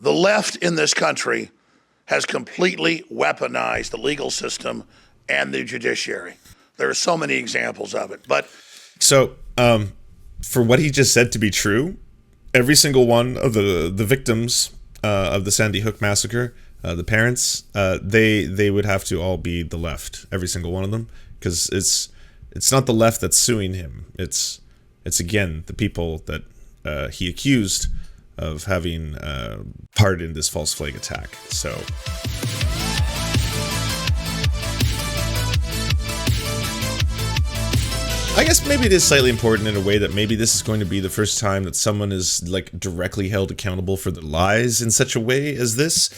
The left in this country has completely weaponized the legal system and the judiciary. There are so many examples of it. But so, for what he just said to be true, every single one of the victims of the Sandy Hook massacre, the parents, they would have to all be the left, every single one of them, because it's not the left that's suing him. It's again the people that he accused of having part in this false flag attack. So. I guess maybe it is slightly important in a way that maybe this is going to be the first time that someone is like directly held accountable for their lies in such a way as this.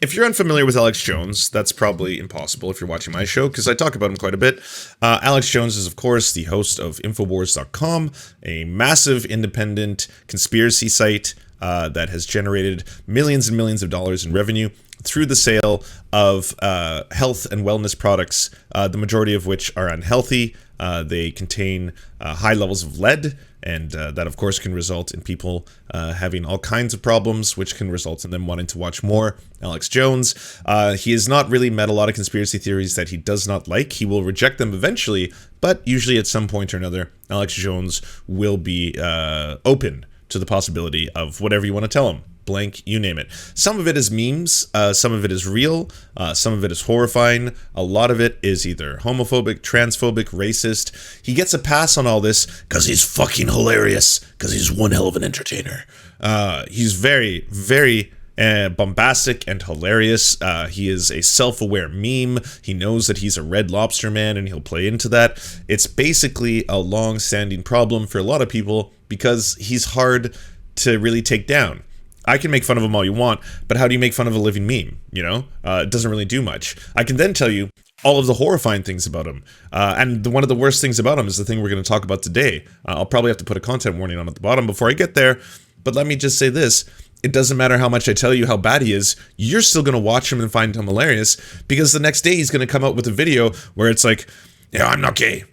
If you're unfamiliar with Alex Jones, that's probably impossible if you're watching my show, because I talk about him quite a bit. Alex Jones is, of course, the host of Infowars.com, a massive independent conspiracy site that has generated millions and millions of dollars in revenue through the sale of health and wellness products, the majority of which are unhealthy. They contain high levels of lead, and that, of course, can result in people having all kinds of problems, which can result in them wanting to watch more Alex Jones. He has not really met a lot of conspiracy theories that he does not like. He will reject them eventually, but usually at some point or another, Alex Jones will be open to the possibility of whatever you want to tell him. Blank, you name it. Some of it is memes, some of it is real, some of it is horrifying, a lot of it is either homophobic, transphobic, racist. He gets a pass on all this because he's fucking hilarious, because he's one hell of an entertainer. He's very, very bombastic and hilarious. He is a self-aware meme. He knows that he's a Red Lobster man and he'll play into that. It's basically a long-standing problem for a lot of people because he's hard to really take down. I can make fun of him all you want, but how do you make fun of a living meme? You know, it doesn't really do much. I can then tell you all of the horrifying things about him. And one of the worst things about him is the thing we're going to talk about today. I'll probably have to put a content warning on at the bottom before I get there. But let me just say this. It doesn't matter how much I tell you how bad he is. You're still going to watch him and find him hilarious because the next day he's going to come out with a video where it's like, yeah, I'm not gay.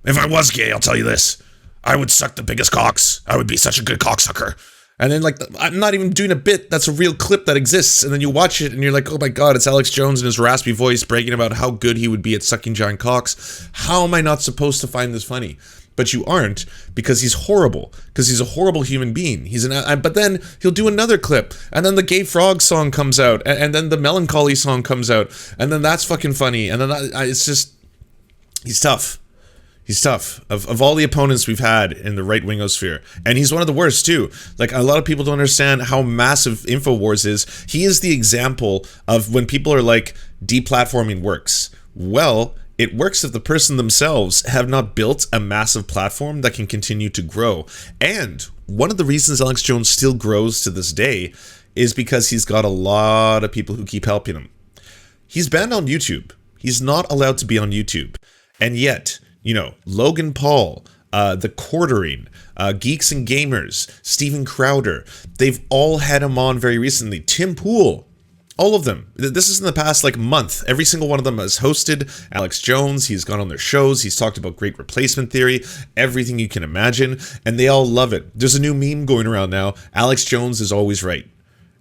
If I was gay, I'll tell you this. I would suck the biggest cocks. I would be such a good cocksucker. And then, like, I'm not even doing a bit. That's a real clip that exists. And then you watch it and you're like, oh my God, it's Alex Jones in his raspy voice bragging about how good he would be at sucking giant cocks. How am I not supposed to find this funny? But you aren't, because he's horrible. Because he's a horrible human being. But then he'll do another clip. And then the Gay Frog song comes out. And then the Melancholy song comes out. And then that's fucking funny. And then it's just, he's tough. He's tough. Of all the opponents we've had in the right-wingosphere. And he's one of the worst, too. Like, a lot of people don't understand how massive InfoWars is. He is the example of when people are like, deplatforming works. Well, it works if the person themselves have not built a massive platform that can continue to grow. And one of the reasons Alex Jones still grows to this day is because he's got a lot of people who keep helping him. He's banned on YouTube. He's not allowed to be on YouTube. And yet, you know, Logan Paul, The Quartering, Geeks and Gamers, Steven Crowder, they've all had him on very recently. Tim Pool, all of them. This is in the past, like, month. Every single one of them has hosted Alex Jones. He's gone on their shows. He's talked about great replacement theory, everything you can imagine, and they all love it. There's a new meme going around now. Alex Jones is always right.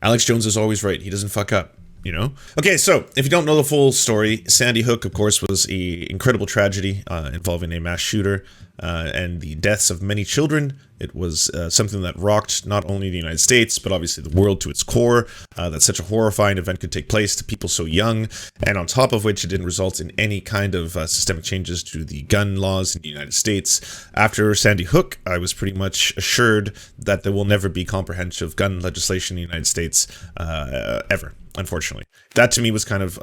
Alex Jones is always right. He doesn't fuck up. You know? Okay, so if you don't know the full story, Sandy Hook, of course, was an incredible tragedy involving a mass shooter and the deaths of many children. It was something that rocked not only the United States, but obviously the world to its core, that such a horrifying event could take place to people so young, and on top of which it didn't result in any kind of systemic changes to the gun laws in the United States. After Sandy Hook, I was pretty much assured that there will never be comprehensive gun legislation in the United States ever. Unfortunately, that to me was kind of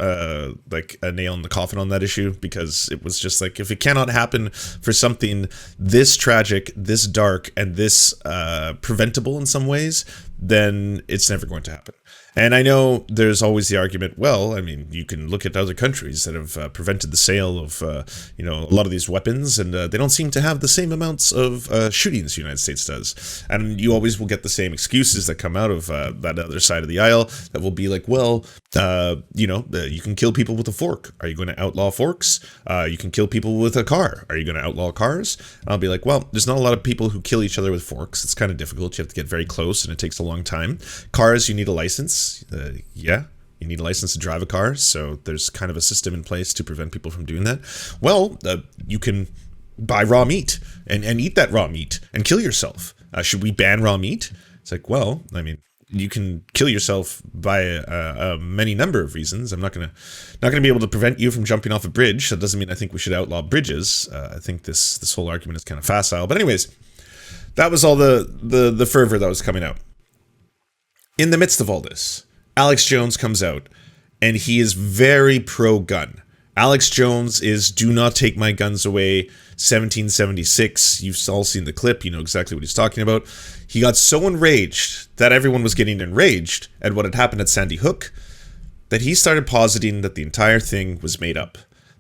like a nail in the coffin on that issue, because it was just like, if it cannot happen for something this tragic, this dark, and this preventable in some ways, then it's never going to happen. And I know there's always the argument, well, I mean, you can look at other countries that have prevented the sale of, a lot of these weapons, and they don't seem to have the same amounts of shootings the United States does. And you always will get the same excuses that come out of that other side of the aisle that will be like, well, you can kill people with a fork. Are you going to outlaw forks? You can kill people with a car. Are you going to outlaw cars? And I'll be like, well, there's not a lot of people who kill each other with forks. It's kind of difficult. You have to get very close, and it takes a long time. Cars, you need a license. You need a license to drive a car, so there's kind of a system in place to prevent people from doing that. Well, you can buy raw meat and eat that raw meat and kill yourself. Should we ban raw meat? It's like, well, I mean, you can kill yourself by a many number of reasons. I'm not gonna be able to prevent you from jumping off a bridge. That doesn't mean I think we should outlaw bridges. I think this whole argument is kind of facile. But anyways, that was all the fervor that was coming out. In the midst of all this, Alex Jones comes out, and he is very pro-gun. Alex Jones is "Do not take my guns away," 1776. You've all seen the clip. You know exactly what he's talking about. He got so enraged that everyone was getting enraged at what had happened at Sandy Hook that he started positing that the entire thing was made up,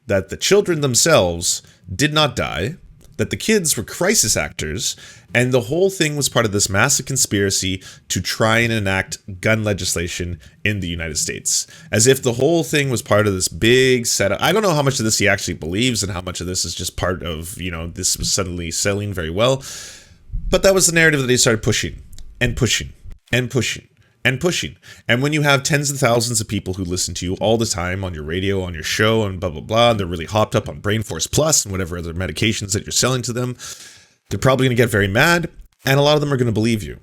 that the children themselves did not die, that the kids were crisis actors, and the whole thing was part of this massive conspiracy to try and enact gun legislation in the United States. As if the whole thing was part of this big setup. I don't know how much of this he actually believes and how much of this is just part of, this was suddenly selling very well. But that was the narrative that he started pushing and pushing and pushing and pushing. And when you have tens of thousands of people who listen to you all the time on your radio, on your show, and blah, blah, blah, and they're really hopped up on Brain Force Plus and whatever other medications that you're selling to them, they're probably going to get very mad, and a lot of them are going to believe you.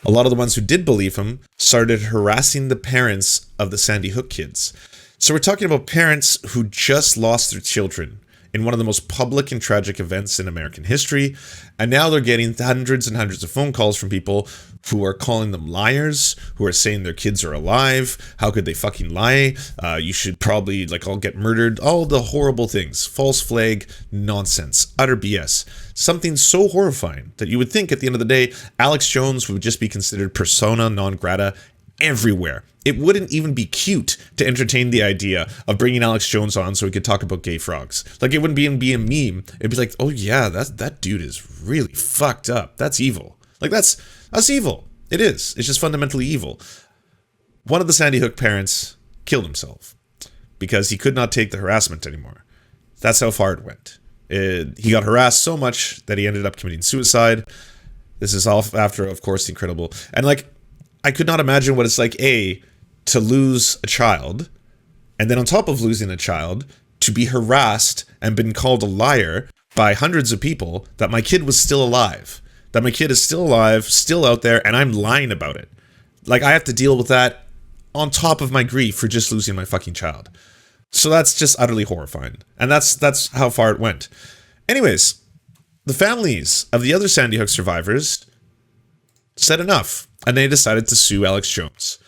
A lot of the ones who did believe him started harassing the parents of the Sandy Hook kids. So we're talking about parents who just lost their children in one of the most public and tragic events in American history, and now they're getting hundreds and hundreds of phone calls from people who are calling them liars, who are saying their kids are alive. How could they fucking lie? You should probably, all get murdered. All the horrible things. False flag, nonsense, utter BS. Something so horrifying that you would think at the end of the day, Alex Jones would just be considered persona non grata everywhere. It wouldn't even be cute to entertain the idea of bringing Alex Jones on so we could talk about gay frogs. It wouldn't even be a meme. It'd be like, oh yeah, that dude is really fucked up. That's evil. That's evil. It is. It's just fundamentally evil. One of the Sandy Hook parents killed himself because he could not take the harassment anymore. That's how far it went. He got harassed so much that he ended up committing suicide. This is all after, of course, the incredible. And I could not imagine what it's like, to lose a child, and then on top of losing a child, to be harassed and been called a liar by hundreds of people that my kid was still alive. That my kid is still alive, still out there, and I'm lying about it. I have to deal with that on top of my grief for just losing my fucking child. So that's just utterly horrifying. And that's how far it went. Anyways, the families of the other Sandy Hook survivors said enough, and they decided to sue Alex Jones.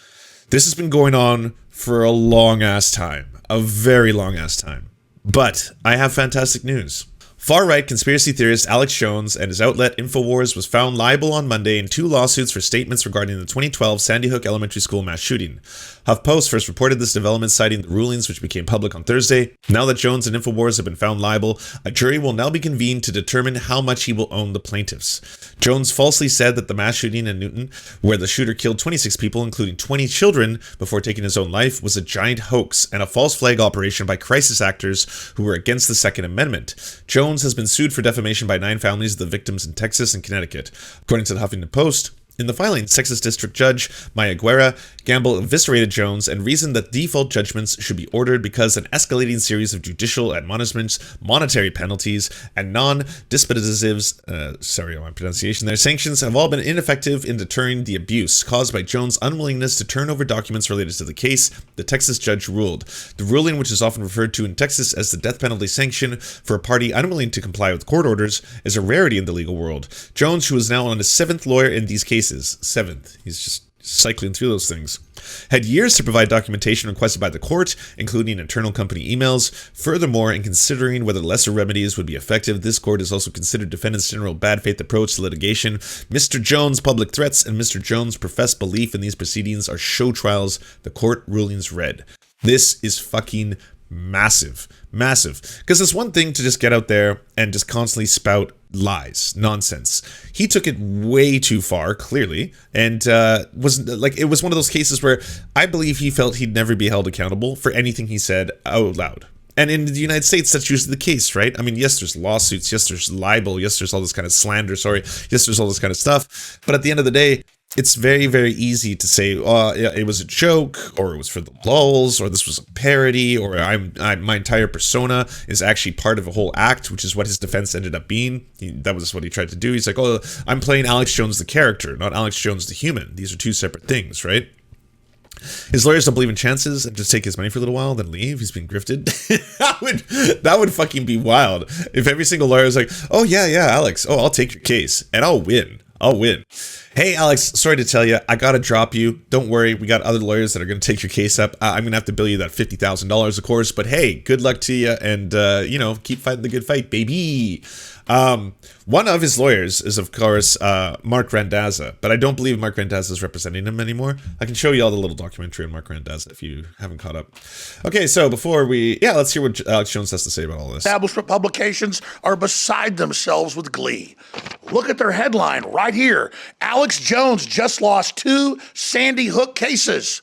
This has been going on for a long-ass time. A very long-ass time. But I have fantastic news. Far-right conspiracy theorist Alex Jones and his outlet InfoWars was found liable on Monday in 2 lawsuits for statements regarding the 2012 Sandy Hook Elementary School mass shooting. HuffPost first reported this development, citing the rulings which became public on Thursday. Now that Jones and InfoWars have been found liable, a jury will now be convened to determine how much he will own the plaintiffs. Jones falsely said that the mass shooting in Newton, where the shooter killed 26 people, including 20 children, before taking his own life, was a giant hoax and a false flag operation by crisis actors who were against the Second Amendment. Jones has been sued for defamation by 9 families of the victims in Texas and Connecticut. According to the Huffington Post, in the filing, Texas District Judge Maya Guerra Gamble eviscerated Jones and reasoned that default judgments should be ordered because an escalating series of judicial admonishments, monetary penalties, and non-dispositives, sorry on my pronunciation there, sanctions have all been ineffective in deterring the abuse caused by Jones' unwillingness to turn over documents related to the case, the Texas judge ruled. The ruling, which is often referred to in Texas as the death penalty sanction for a party unwilling to comply with court orders, is a rarity in the legal world. Jones, who is now on his 7th lawyer in these cases, 7th, he's cycling through those things. Had years to provide documentation requested by the court, including internal company emails. Furthermore, in considering whether lesser remedies would be effective, this court has also considered defendant's general bad faith approach to litigation. Mr. Jones' public threats and Mr. Jones' professed belief in these proceedings are show trials. The court rulings read. This is fucking massive. Because it's one thing to just get out there and just constantly spout lies, nonsense. He took it way too far, clearly, and it was one of those cases where I believe he felt he'd never be held accountable for anything he said out loud. And in the United States, that's usually the case, right? I mean, yes, there's lawsuits, yes, there's libel, yes, there's all this kind of slander, yes, there's all this kind of stuff. But at the end of the day, it's very, very easy to say, oh, yeah, it was a joke, or it was for the lulz, or this was a parody, or my entire persona is actually part of a whole act, which is what his defense ended up being. That was what he tried to do. He's like, oh, I'm playing Alex Jones the character, not Alex Jones the human. These are two separate things, right? His lawyers don't believe in chances and just take his money for a little while, then leave. He's being grifted. that would fucking be wild. If every single lawyer was like, oh, yeah, Alex. Oh, I'll take your case and I'll win. Hey, Alex, sorry to tell you, I gotta drop you. Don't worry, we got other lawyers that are gonna take your case up. I'm gonna have to bill you that $50,000, of course. But hey, good luck to you, and keep fighting the good fight, baby. One of his lawyers is, of course, Mark Randazza, but I don't believe Mark Randazza is representing him anymore. I can show you all the little documentary on Mark Randazza if you haven't caught up. Okay, so before let's hear what Alex Jones has to say about all this. Established publications are beside themselves with glee. Look at their headline right here. Alex Jones just lost 2 Sandy Hook cases.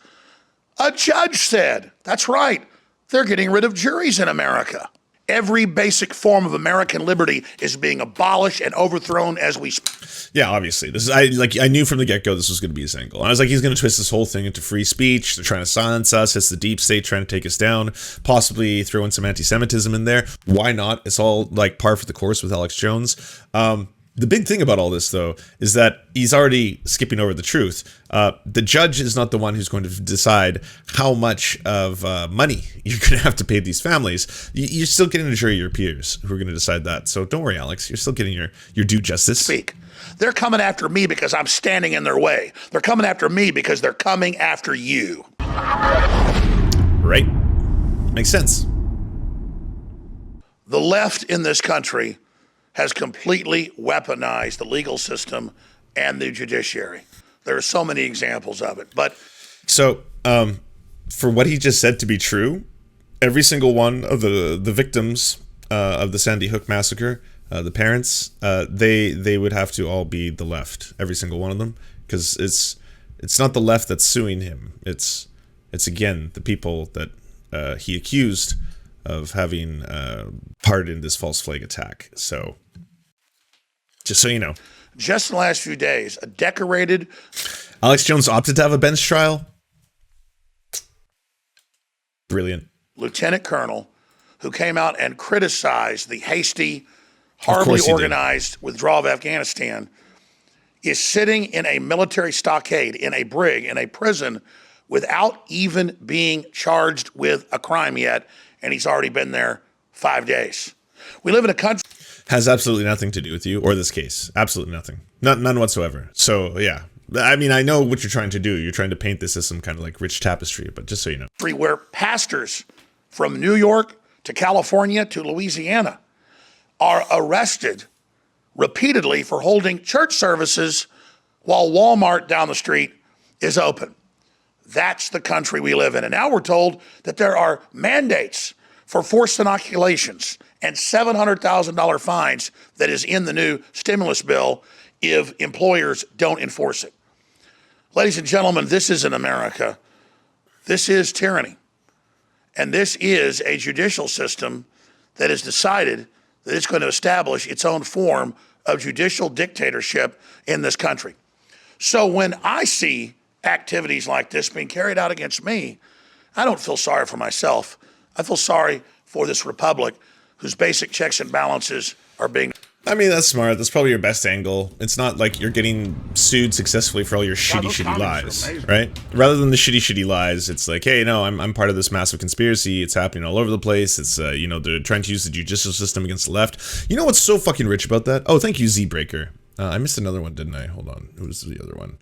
A judge said, that's right, they're getting rid of juries in America. Every basic form of American liberty is being abolished and overthrown as we speak. Yeah, obviously. I knew from the get-go this was going to be his angle. I was like, he's going to twist this whole thing into free speech. They're trying to silence us. It's the deep state trying to take us down, possibly throw in some anti-Semitism in there. Why not? It's all like par for the course with Alex Jones. The big thing about all this, though, is that he's already skipping over the truth. The judge is not the one who's going to decide how much of money you're going to have to pay these families. You're still getting a jury of your peers who are going to decide that. So don't worry, Alex. You're still getting your due justice. They're coming after me because I'm standing in their way. They're coming after me because they're coming after you. Right. Makes sense. The left in this country has completely weaponized the legal system and the judiciary. There are so many examples of it. But so, for what he just said to be true, every single one of the victims of the Sandy Hook massacre, the parents, they would have to all be the left, every single one of them, because it's not the left that's suing him. It's again the people that he accused of having part in this false flag attack. So, just so you know. Just in the last few days, a decorated... Alex Jones opted to have a bench trial. Brilliant. Lieutenant Colonel who came out and criticized the hasty, horribly organized withdrawal of Afghanistan is sitting in a military stockade, in a brig, in a prison, without even being charged with a crime yet, and he's already been there 5 days. We live in a country... Has absolutely nothing to do with you or this case. Absolutely nothing. None whatsoever. So, yeah. I mean, I know what you're trying to do. You're trying to paint this as some kind of like rich tapestry, but just so you know. Where pastors from New York to California to Louisiana are arrested repeatedly for holding church services while Walmart down the street is open. That's the country we live in. And now we're told that there are mandates for forced inoculations and $700,000 fines that is in the new stimulus bill if employers don't enforce it. Ladies and gentlemen, this isn't America. This is tyranny. And this is a judicial system that has decided that it's going to establish its own form of judicial dictatorship in this country. So when I see activities like this being carried out against me, I don't feel sorry for myself. I feel sorry for this republic whose basic checks and balances are being... I mean, that's smart. That's probably your best angle. It's not like you're getting sued successfully for all your shitty lies, right? Rather than the shitty lies, it's like, hey, no, I'm part of this massive conspiracy. It's happening all over the place. It's, they're trying to use the judicial system against the left. You know what's so fucking rich about that? Oh, thank you, Z-Breaker. I missed another one, didn't I? Hold on. Who was the other one?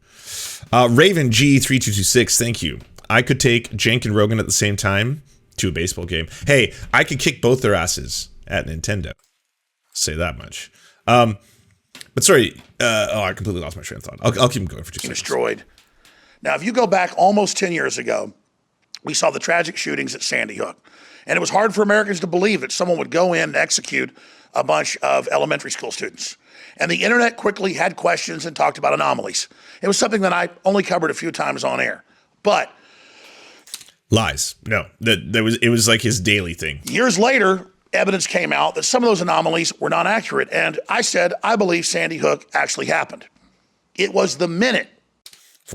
Raven G3226, thank you. I could take Jenk and Rogan at the same time to a baseball game. Hey, I could kick both their asses at Nintendo. Say that much. But sorry, I completely lost my train of thought. I'll keep going for 2 seconds. Destroyed. Now, if you go back almost 10 years ago, we saw the tragic shootings at Sandy Hook. And it was hard for Americans to believe that someone would go in and execute a bunch of elementary school students. And the internet quickly had questions and talked about anomalies. It was something that I only covered a few times on air. But lies. No, it was like his daily thing. Years later, evidence came out that some of those anomalies were not accurate. And I said, I believe Sandy Hook actually happened. It was the minute.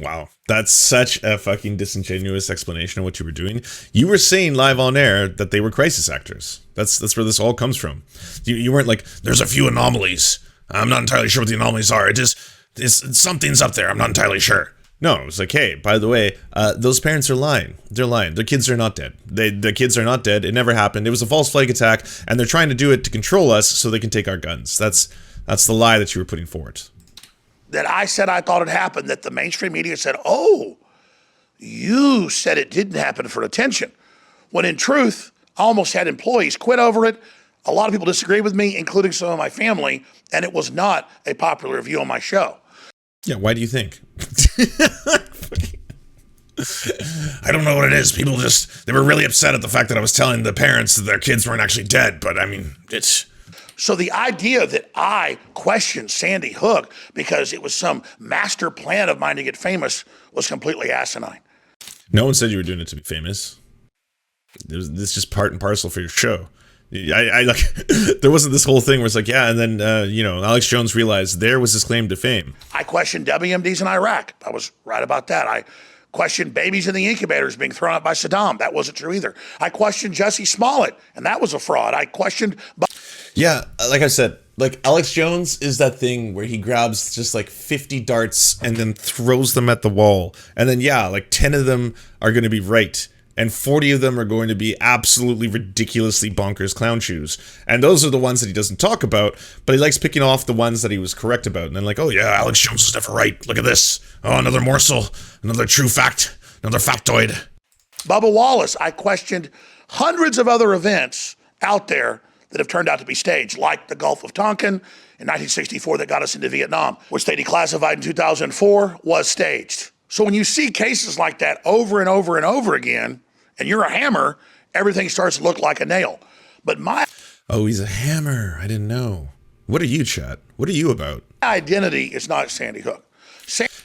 Wow. That's such a fucking disingenuous explanation of what you were doing. You were saying live on air that they were crisis actors. That's where this all comes from. You weren't like, there's a few anomalies. I'm not entirely sure what the anomalies are. Something's up there. I'm not entirely sure. No, it was like, hey, by the way, those parents are lying. They're lying. Their kids are not dead. The kids are not dead. It never happened. It was a false flag attack, and they're trying to do it to control us so they can take our guns. That's the lie that you were putting forward. That I said I thought it happened, that the mainstream media said, oh, you said it didn't happen for attention. When in truth, I almost had employees quit over it. A lot of people disagreed with me, including some of my family, and it was not a popular review on my show. Yeah, why do you think? I don't know what it is. People they were really upset at the fact that I was telling the parents that their kids weren't actually dead, but I mean, it's... So the idea that I questioned Sandy Hook because it was some master plan of mine to get famous was completely asinine. No one said you were doing it to be famous. This is just part and parcel for your show. I like, there wasn't this whole thing where it's like, yeah, and then, Alex Jones realized there was his claim to fame. I questioned WMDs in Iraq. I was right about that. I questioned babies in the incubators being thrown out by Saddam. That wasn't true either. I questioned Jesse Smollett, and that was a fraud. I questioned... Yeah, like I said, like Alex Jones is that thing where he grabs just like 50 darts and then throws them at the wall. And then, yeah, like 10 of them are going to be right. And 40 of them are going to be absolutely ridiculously bonkers clown shoes. And those are the ones that he doesn't talk about, but he likes picking off the ones that he was correct about. And then like, oh yeah, Alex Jones was never right. Look at this. Oh, another morsel, another true fact, another factoid. Bubba Wallace, I questioned hundreds of other events out there that have turned out to be staged, like the Gulf of Tonkin in 1964 that got us into Vietnam, which they declassified in 2004, was staged. So when you see cases like that over and over and over again, and you're a hammer, everything starts to look like a nail. But my... Oh, he's a hammer. I didn't know. What are you, chat? What are you about? My identity is not Sandy Hook.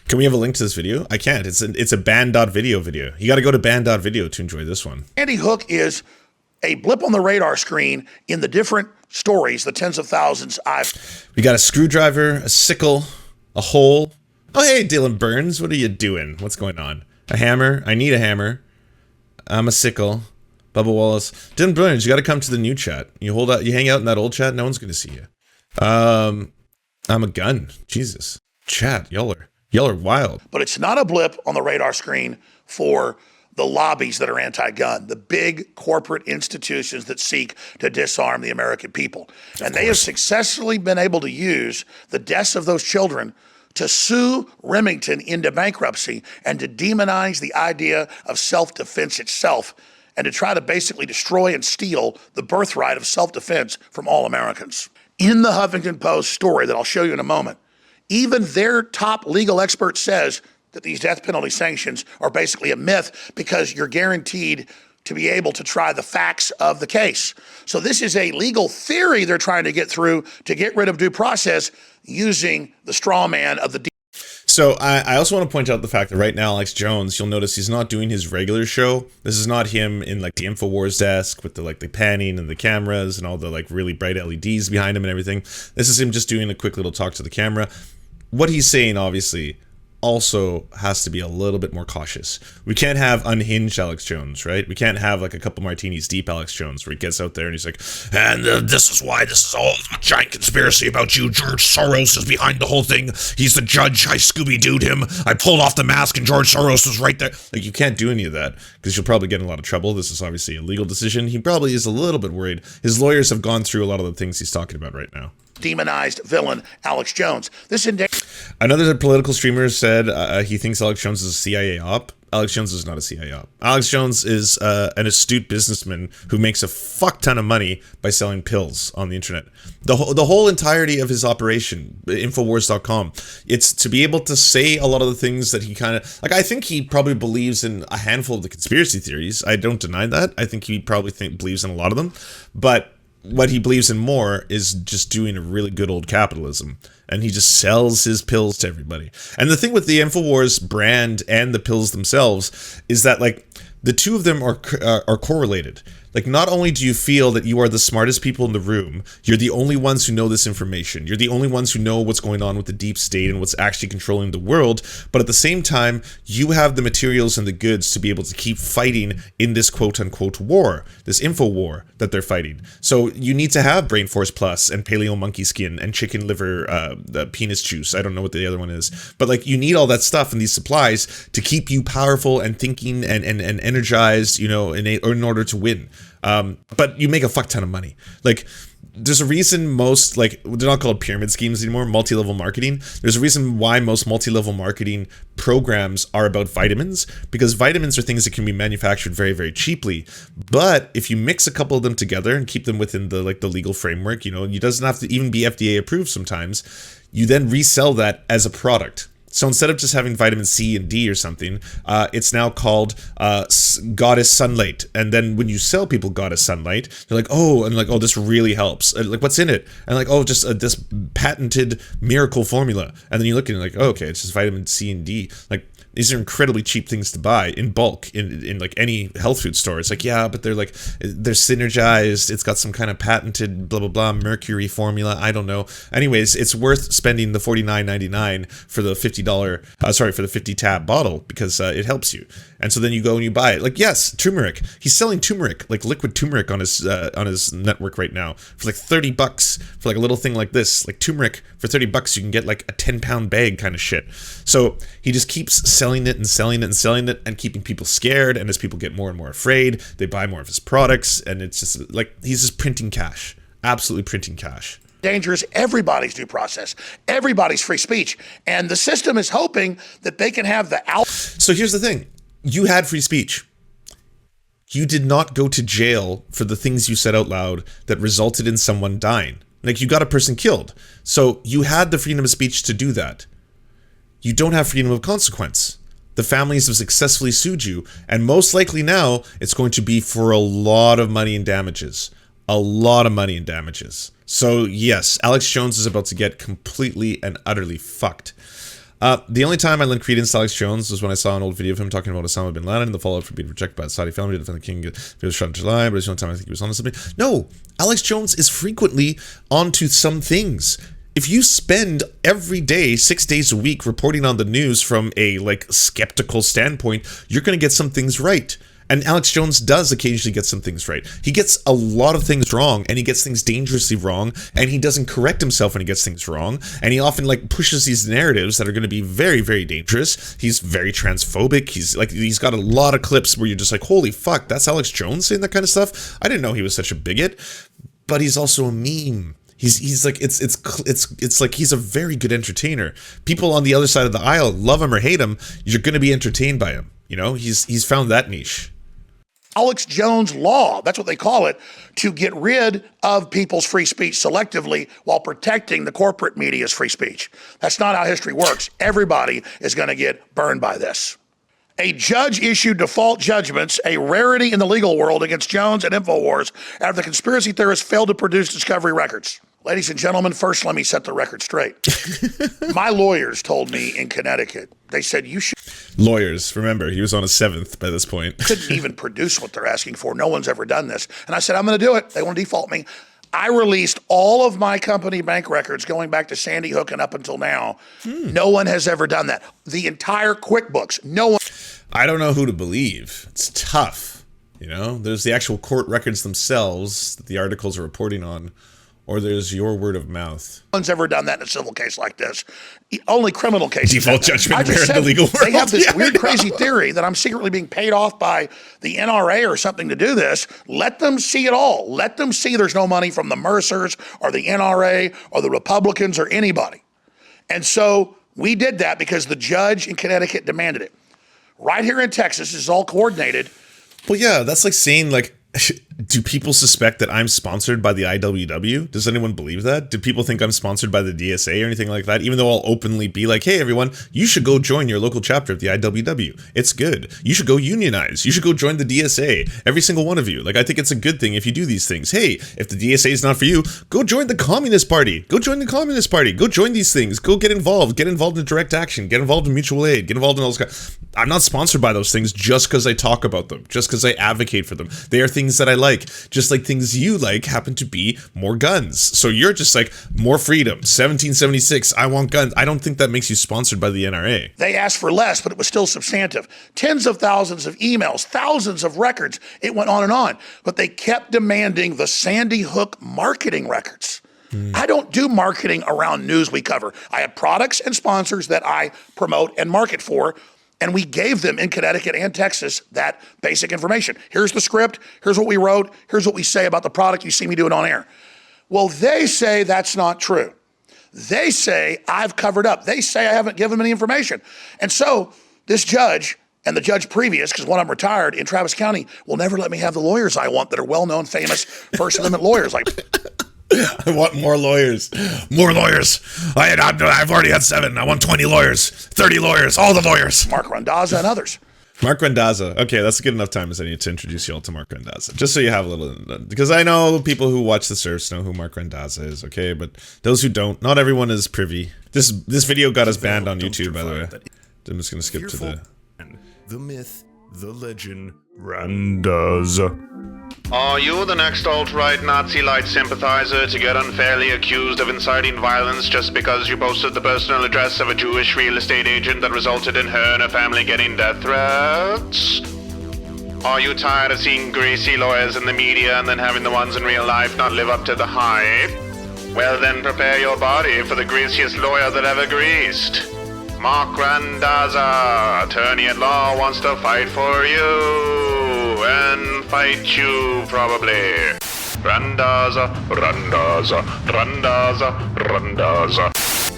Can we have a link to this video? I can't. It's a band.video video. You got to go to band.video to enjoy this one. Sandy Hook is a blip on the radar screen in the different stories, the tens of thousands We got a screwdriver, a sickle, a hole. Oh, hey, Dylan Burns, what are you doing? What's going on? A hammer? I need a hammer. I'm a sickle. Bubba Wallace. Dylan Burns, you got to come to the new chat. You hang out in that old chat, no one's going to see you. I'm a gun. Jesus. Chat, y'all are wild. But it's not a blip on the radar screen for the lobbies that are anti-gun, the big corporate institutions that seek to disarm the American people. And they have successfully been able to use the deaths of those children to sue Remington into bankruptcy and to demonize the idea of self-defense itself and to try to basically destroy and steal the birthright of self-defense from all Americans. In the Huffington Post story that I'll show you in a moment, even their top legal expert says that these death penalty sanctions are basically a myth because you're guaranteed to be able to try the facts of the case. So this is a legal theory they're trying to get through to get rid of due process using the straw man of the... So I also want to point out the fact that right now, Alex Jones, you'll notice he's not doing his regular show. This is not him in like the InfoWars desk with the panning and the cameras and all the like really bright LEDs behind him and everything. This is him just doing a quick little talk to the camera. What he's saying, obviously, also has to be a little bit more cautious. We can't have unhinged Alex Jones, right? We can't have like a couple martinis deep Alex Jones where he gets out there and he's like, and this is why this is all a giant conspiracy about you. George Soros is behind the whole thing. He's the judge. I Scooby-Dooed him. I pulled off the mask and George Soros was right there. Like, you can't do any of that because you'll probably get in a lot of trouble. This is obviously a legal decision. He probably is a little bit worried. His lawyers have gone through a lot of the things he's talking about right now. demonized villain Alex Jones. This Another political streamer said he thinks Alex Jones is a CIA op. Alex Jones is not a CIA op. Alex Jones is an astute businessman who makes a fuck ton of money by selling pills on the internet. The whole entirety of his operation, Infowars.com, it's to be able to say a lot of the things that he kind of... Like, I think he probably believes in a handful of the conspiracy theories. I don't deny that. I think he probably believes in a lot of them. But what he believes in more is just doing a really good old capitalism. And he just sells his pills to everybody. And the thing with the InfoWars brand and the pills themselves is that, like, the two of them are correlated. Like, not only do you feel that you are the smartest people in the room, you're the only ones who know this information. You're the only ones who know what's going on with the deep state and what's actually controlling the world. But at the same time, you have the materials and the goods to be able to keep fighting in this quote-unquote war, this info war that they're fighting. So you need to have Brain Force Plus and Paleo Monkey Skin and chicken liver penis juice. I don't know what the other one is. But, like, you need all that stuff and these supplies to keep you powerful and thinking and energized, you know, in order to win. But you make a fuck ton of money. Like, there's a reason most, like, they're not called pyramid schemes anymore, multi-level marketing. There's a reason why most multi-level marketing programs are about vitamins, because vitamins are things that can be manufactured very, very cheaply. But if you mix a couple of them together and keep them within the legal framework, you know, it doesn't have to even be FDA approved sometimes, you then resell that as a product. So instead of just having vitamin C and D or something, it's now called Goddess Sunlight. And then when you sell people Goddess Sunlight, they're like, oh, and like, oh, this really helps. And like, what's in it? And like, oh, just this patented miracle formula. And then you look at it like, oh, okay, it's just vitamin C and D. Like, these are incredibly cheap things to buy in bulk in like any health food store. It's like, yeah, but they're synergized. It's got some kind of patented blah, blah, blah, mercury formula. I don't know. Anyways, it's worth spending the $49.99 for the for the 50 tab bottle because it helps you. And so then you go and you buy it. Like, yes, turmeric. He's selling turmeric, like liquid turmeric on his network right now for like $30 for like a little thing like this. Like turmeric for $30, you can get like a 10-pound bag kind of shit. So he just keeps selling it and selling it and selling it and keeping people scared. And as people get more and more afraid, they buy more of his products. And it's just like, he's just printing cash, absolutely printing cash. Dangerous everybody's due process, everybody's free speech. And the system is hoping that they can have the So here's the thing. You had free speech. You did not go to jail for the things you said out loud that resulted in someone dying. Like, you got a person killed. So you had the freedom of speech to do that. You don't have freedom of consequence. The families have successfully sued you, and most likely now it's going to be for a lot of money in damages. A lot of money in damages. So yes, Alex Jones is about to get completely and utterly fucked. The only time I lent credence to Alex Jones was when I saw an old video of him talking about Osama bin Laden and the fallout for being rejected by the Saudi family to defend the king. It was shot in July, but it's the only time I think he was on something. No, Alex Jones is frequently onto some things. If you spend every day, 6 days a week, reporting on the news from a skeptical standpoint, you're going to get some things right. And Alex Jones does occasionally get some things right. He gets a lot of things wrong, and he gets things dangerously wrong, and he doesn't correct himself when he gets things wrong, and he often pushes these narratives that are going to be very, very dangerous. He's very transphobic. He's got a lot of clips where you're just like, holy fuck, that's Alex Jones saying that kind of stuff? I didn't know he was such a bigot. But he's also a meme. He's like, it's like he's a very good entertainer. People on the other side of the aisle love him or hate him. You're going to be entertained by him. You know, he's found that niche. Alex Jones law, that's what they call it, to get rid of people's free speech selectively while protecting the corporate media's free speech. That's not how history works. Everybody is going to get burned by this. A judge issued default judgments, a rarity in the legal world, against Jones and InfoWars after the conspiracy theorists failed to produce discovery records. Ladies and gentlemen, first let me set the record straight. My lawyers told me in Connecticut, they said you should... Lawyers, remember, he was on a 7th by this point. Couldn't even produce what they're asking for. No one's ever done this. And I said, I'm going to do it. They want to default me. I released all of my company bank records going back to Sandy Hook and up until now. No one has ever done that. The entire QuickBooks, no one... I don't know who to believe. It's tough. You know, there's the actual court records themselves that the articles are reporting on, or there's your word of mouth. No one's ever done that in a civil case like this. Only criminal cases. Default judgment in the legal world. They have this weird, crazy theory that I'm secretly being paid off by the NRA or something to do this. Let them see it all. Let them see there's no money from the Mercers or the NRA or the Republicans or anybody. And so we did that because the judge in Connecticut demanded it. Right here in Texas, this is all coordinated. Well, yeah, that's like saying, like, do people suspect that I'm sponsored by the IWW? Does anyone believe that? Do people think I'm sponsored by the DSA or anything like that? Even though I'll openly be like, hey, everyone, you should go join your local chapter of the IWW. It's good. You should go unionize. You should go join the DSA. Every single one of you. Like, I think it's a good thing if you do these things. Hey, if the DSA is not for you, go join the Communist Party. Go join the Communist Party. Go join these things. Go get involved. Get involved in direct action. Get involved in mutual aid. Get involved in all this. I'm not sponsored by those things just because I talk about them. Just because I advocate for them. They are things that I like. Just like things you like happen to be more guns. So you're just like, more freedom, 1776, I want guns. I don't think that makes you sponsored by the NRA. They asked for less, but it was still substantive. Tens of thousands of emails, thousands of records. It went on and on. But they kept demanding the Sandy Hook marketing records. I don't do marketing around news we cover. I have products and sponsors that I promote and market for. And we gave them in Connecticut and Texas that basic information. Here's the script. Here's what we wrote. Here's what we say about the product. You see me do it on air. Well, they say that's not true. They say I've covered up. They say I haven't given them any information. And so this judge and the judge previous, because when I'm retired in Travis County, will never let me have the lawyers I want that are well-known, famous First Amendment lawyers. Like, I want more lawyers. More lawyers. I've already had 7. I want 20 lawyers. 30 lawyers. All the lawyers. Mark Randazza and others. Mark Randazza. Okay, that's a good enough time as I need to introduce you all to Mark Randazza. Just so you have a little... Because I know people who watch the Serfs know who Mark Randazza is, okay? But those who don't, not everyone is privy. This video got us banned on YouTube, by the way. I'm just going to skip to the myth, the legend, Randazza. Are you the next alt-right Nazi-light sympathizer to get unfairly accused of inciting violence just because you posted the personal address of a Jewish real estate agent that resulted in her and her family getting death threats? Are you tired of seeing greasy lawyers in the media and then having the ones in real life not live up to the hype? Well then prepare your body for the greasiest lawyer that ever greased. Mark Randazza, attorney at law, wants to fight for you and fight you probably. Randazza, Randazza, Randazza, Randazza.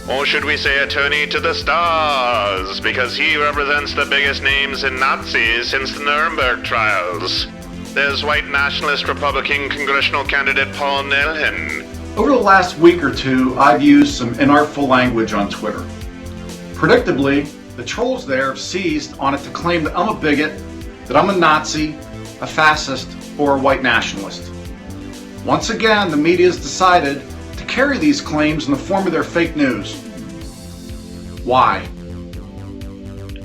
Or should we say attorney to the stars, because he represents the biggest names in Nazis since the Nuremberg trials. There's white nationalist Republican congressional candidate Paul Nelhan. Over the last week or two, I've used some inartful language on Twitter. Predictably, the trolls there have seized on it to claim that I'm a bigot, that I'm a Nazi, a fascist, or a white nationalist. Once again, the media has decided to carry these claims in the form of their fake news. Why?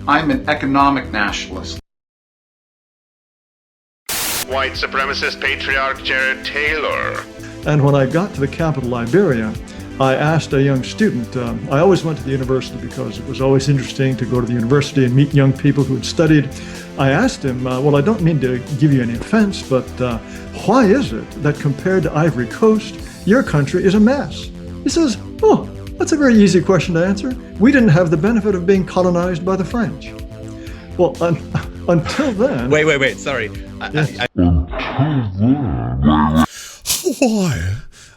I'm an economic nationalist. White supremacist patriarch Jared Taylor. And when I got to the capital, Liberia, I asked a young student, I always went to the university because it was always interesting to go to the university and meet young people who had studied. I asked him, well, I don't mean to give you any offense, but why is it that compared to Ivory Coast, your country is a mess? He says, oh, that's a very easy question to answer. We didn't have the benefit of being colonized by the French. Well, until then... Wait, sorry.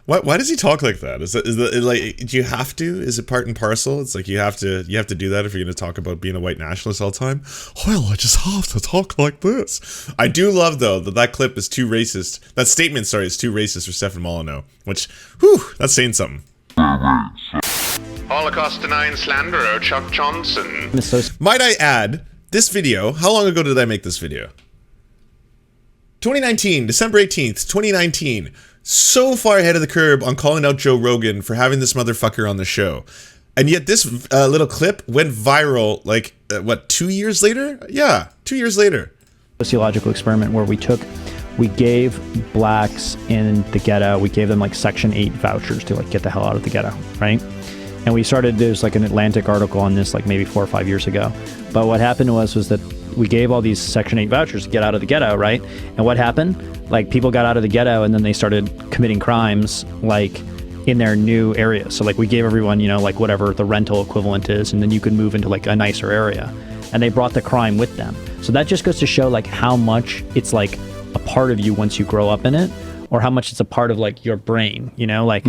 Why does he talk like that? Is it like, do you have to? Is it part and parcel? It's like you have to do that if you're going to talk about being a white nationalist all the time. Well, I just have to talk like this. I do love though that clip is too racist. That statement, sorry, is too racist for Stefan Molyneux. Which, whew, that's saying something. Holocaust-denying slanderer Chuck Johnson. Might I add, this video, how long ago did I make this video? 2019, December 18th, 2019. So far ahead of the curve on calling out Joe Rogan for having this motherfucker on the show. And yet this little clip went viral, like, 2 years later? Yeah, 2 years later. Sociological experiment where we gave blacks in the ghetto, we gave them like Section 8 vouchers to like get the hell out of the ghetto, right? And we started, there's like an Atlantic article on this like maybe 4 or 5 years ago. But what happened was that we gave all these Section 8 vouchers to get out of the ghetto, right? And what happened? Like people got out of the ghetto and then they started committing crimes like in their new area. So like we gave everyone, you know, like whatever the rental equivalent is, and then you could move into like a nicer area. And they brought the crime with them. So that just goes to show like how much it's like a part of you once you grow up in it, or how much it's a part of like your brain, you know, like.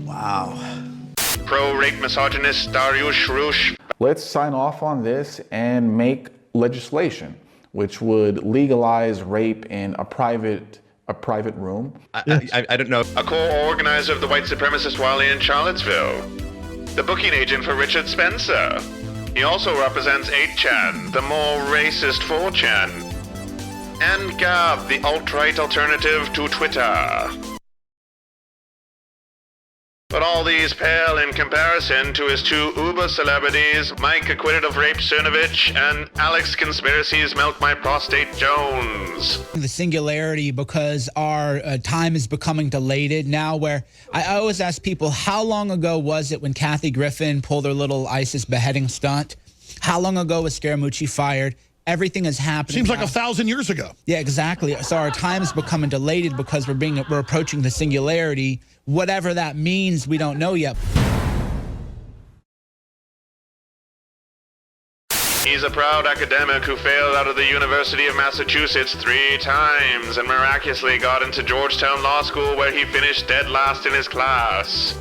Wow. Pro-rape misogynist Dariush Rush. Let's sign off on this and make legislation which would legalize rape in a private room. I don't know. A co-organizer of the white supremacist rally in Charlottesville. The booking agent for Richard Spencer. He also represents 8chan, the more racist 4chan. And Gab, the alt-right alternative to Twitter. But all these pale in comparison to his two uber celebrities, Mike acquitted of rape Cernovich and Alex Conspiracies Milk My Prostate Jones. The singularity, because our time is becoming dilated now, where I always ask people, how long ago was it when Kathy Griffin pulled her little ISIS beheading stunt? How long ago was Scaramucci fired? Everything is happening. Seems like 1,000 years ago. Yeah, exactly. So our time is becoming dilated because we're approaching the singularity. Whatever that means, we don't know yet. He's a proud academic who failed out of the University of Massachusetts 3 times and miraculously got into Georgetown Law School, where he finished dead last in his class.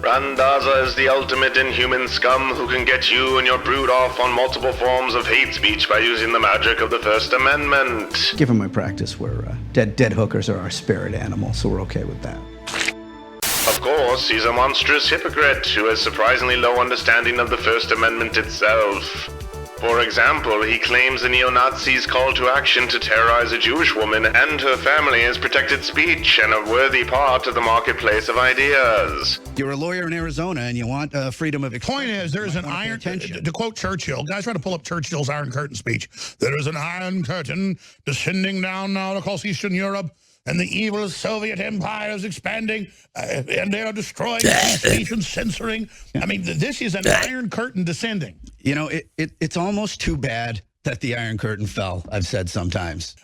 Randazza is the ultimate inhuman scum who can get you and your brood off on multiple forms of hate speech by using the magic of the First Amendment. Given my practice, we're dead hookers are our spirit animal, so we're okay with that. Of course, he's a monstrous hypocrite who has surprisingly low understanding of the First Amendment itself. For example, he claims the neo-Nazis' call to action to terrorize a Jewish woman and her family is protected speech and a worthy part of the marketplace of ideas. You're a lawyer in Arizona and you want freedom of expression. Point is, there's an iron, to quote Churchill, guys try to pull up Churchill's Iron Curtain speech. There is an iron curtain descending down now across Eastern Europe, and the evil Soviet Empire is expanding, and they are destroying speech and censoring. I mean, this is an iron curtain descending. You know, it's almost too bad that the Iron Curtain fell, I've said sometimes.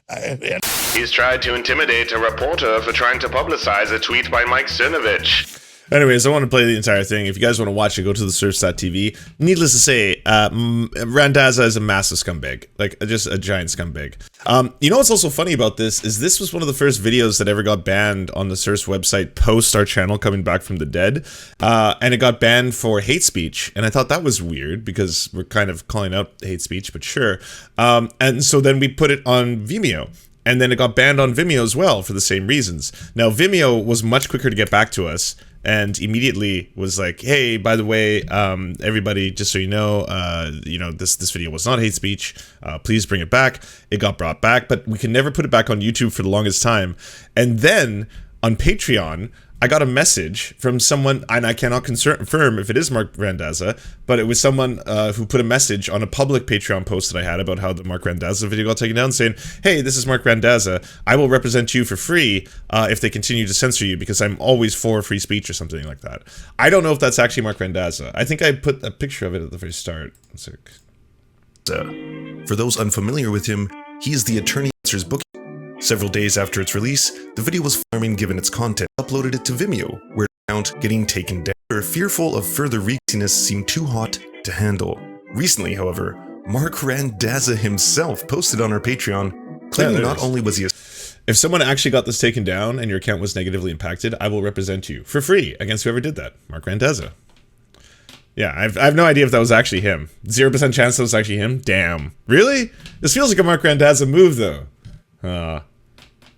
He's tried to intimidate a reporter for trying to publicize a tweet by Mike Cernovich. Anyways, I want to play the entire thing. If you guys want to watch it, go to the Serfs.tv. Needless to say, Randazza is a massive scumbag. Like, just a giant scumbag. You know what's also funny about this is this was one of the first videos that ever got banned on the Serfs website post our channel coming back from the dead. And it got banned for hate speech. And I thought that was weird because we're kind of calling out hate speech, but sure. And so then we put it on Vimeo. And then it got banned on Vimeo as well for the same reasons. Now, Vimeo was much quicker to get back to us and immediately was like, hey, by the way, everybody, just so you know, this video was not hate speech. Please bring it back. It got brought back, but we could never put it back on YouTube for the longest time. And then on Patreon, I got a message from someone, and I cannot confirm if it is Mark Randazza, but it was someone who put a message on a public Patreon post that I had about how the Mark Randazza video got taken down, saying, hey, this is Mark Randazza. I will represent you for free if they continue to censor you, because I'm always for free speech or something like that. I don't know if that's actually Mark Randazza. I think I put a picture of it at the very start. For those unfamiliar with him, he is the Attorney Answers book. Several days after its release, the video was farming given its content, uploaded it to Vimeo, where the account getting taken down, fearful of further reakiness seemed too hot to handle. Recently, however, Mark Randazza himself posted on our Patreon, claiming not only was he a... If someone actually got this taken down and your account was negatively impacted, I will represent you for free against whoever did that. Mark Randazza. Yeah, I have no idea if that was actually him. 0% chance that was actually him? Damn. Really? This feels like a Mark Randazza move, though.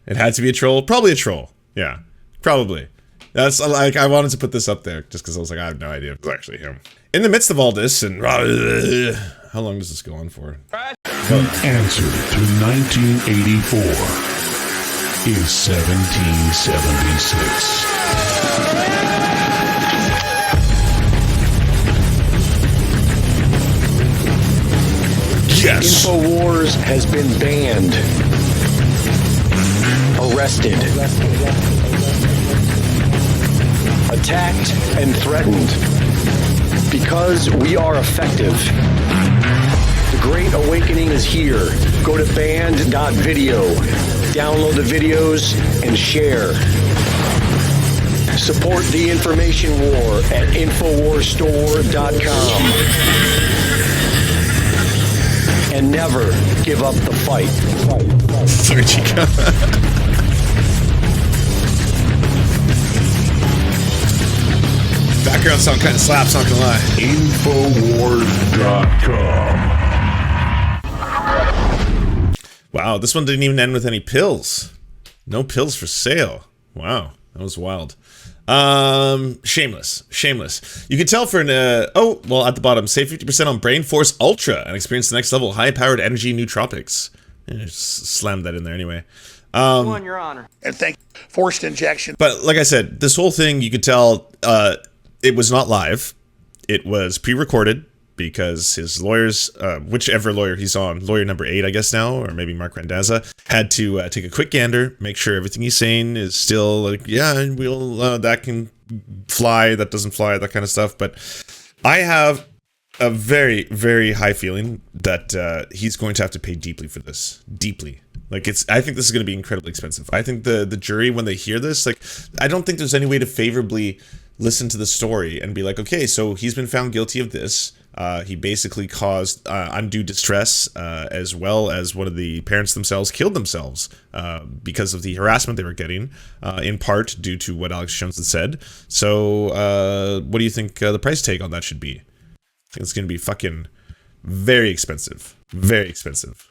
It had to be a troll? Probably a troll. Yeah, probably. That's like, I wanted to put this up there just because I was like, I have no idea if it's actually him. In the midst of all this, and how long does this go on for? The answer to 1984 is 1776. Yes. InfoWars has been banned. Arrested. Attacked and threatened. Because we are effective. The Great Awakening is here. Go to banned.video. Download the videos and share. Support the information war at InfoWarsStore.com. And never give up the fight. Sorry, Chica. Background sound kind of slaps, not gonna lie. Infowars.com. Wow, this one didn't even end with any pills. No pills for sale. Wow, that was wild. Shameless. You can tell for an, at the bottom, save 50% on Brain Force Ultra and experience the next level high-powered energy nootropics. Just slammed that in there anyway. On your honor. And forced injection. But like I said, this whole thing, you could tell, it was not live. It was pre-recorded because his lawyers, whichever lawyer he's on, lawyer number 8, I guess now, or maybe Mark Randazza, had to take a quick gander, make sure everything he's saying is still like, yeah, we'll, that can fly, that doesn't fly, that kind of stuff. But I have a very, very high feeling that he's going to have to pay deeply for this. Deeply. Like, I think this is going to be incredibly expensive. I think the jury, when they hear this, like, I don't think there's any way to favorably listen to the story and be like, okay, so he's been found guilty of this. He basically caused undue distress, as well as one of the parents themselves killed themselves because of the harassment they were getting, in part due to what Alex Jones had said. So what do you think the price tag on that should be? I think it's going to be fucking very expensive. Very expensive.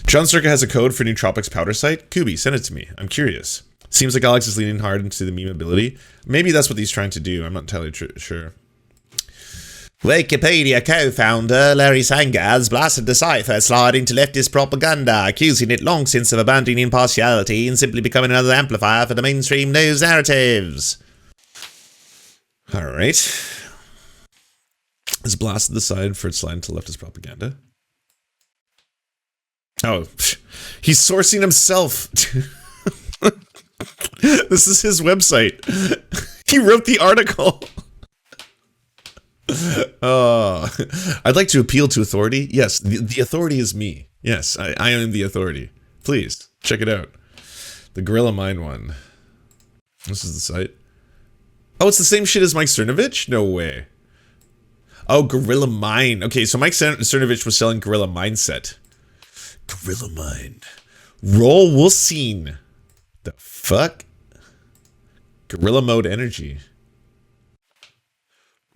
John Circa has a code for Nootropics powder site. Kubi, send it to me. I'm curious. Seems like Alex is leaning hard into the meme ability. Maybe that's what he's trying to do. I'm not entirely sure. Wikipedia co-founder Larry Sanger has blasted the site for sliding to leftist propaganda, accusing it long since of abandoning impartiality and simply becoming another amplifier for the mainstream news narratives. Alright. Has blasted the site for sliding to leftist propaganda. Oh, he's sourcing himself. This is his website. He wrote the article. I'd like to appeal to authority. Yes, the authority is me. Yes, I am the authority. Please, check it out. The Gorilla Mind one. This is the site. Oh, it's the same shit as Mike Cernovich? No way. Oh, Gorilla Mind. Okay, so Mike Cernovich was selling Gorilla Mindset. Gorilla Mind. Roll Wolcine. The fuck? Gorilla Mode Energy.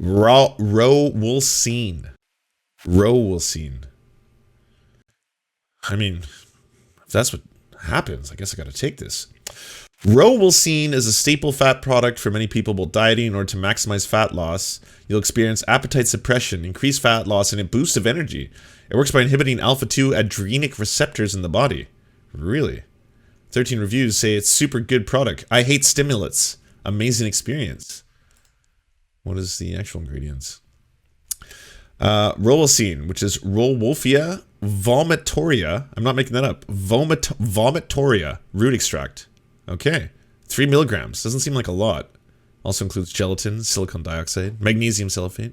Row Wolcine. I mean, if that's what happens, I guess I gotta take this. Row Wolcine is a staple fat product for many people while dieting in order to maximize fat loss. You'll experience appetite suppression, increased fat loss, and a boost of energy. It works by inhibiting alpha-2 adrenic receptors in the body. Really? 13 reviews say it's super good product. I hate stimulants. Amazing experience. What is the actual ingredients? Rolocine, which is Rolwolfia vomitoria. I'm not making that up. Vomitoria root extract. Okay. 3 milligrams. Doesn't seem like a lot. Also includes gelatin, silicon dioxide, magnesium sulfate.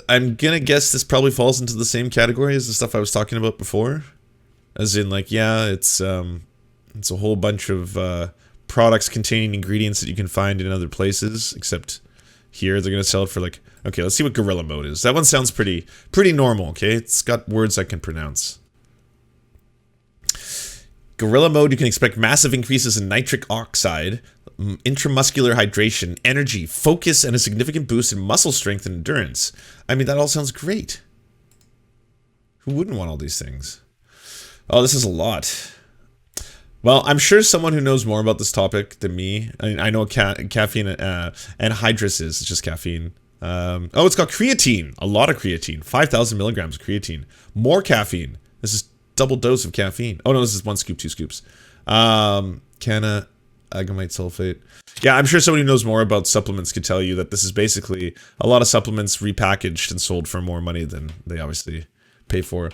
I'm gonna guess this probably falls into the same category as the stuff I was talking about before. As in, like, yeah, it's a whole bunch of products containing ingredients that you can find in other places, except here they're gonna sell it for like, okay, let's see what Gorilla Mode is. That one sounds pretty normal, okay? It's got words I can pronounce. Gorilla Mode, you can expect massive increases in nitric oxide, intramuscular hydration, energy, focus, and a significant boost in muscle strength and endurance. I mean, that all sounds great. Who wouldn't want all these things? Oh, this is a lot. Well, I'm sure someone who knows more about this topic than me. I mean, I know caffeine anhydrous is. It's just caffeine. Oh, it's got creatine. A lot of creatine. 5,000 milligrams of creatine. More caffeine. This is double dose of caffeine. Oh, no, this is 1 scoop, 2 scoops. Canna agamite sulfate. Yeah, I'm sure someone who knows more about supplements could tell you that this is basically a lot of supplements repackaged and sold for more money than they obviously pay for.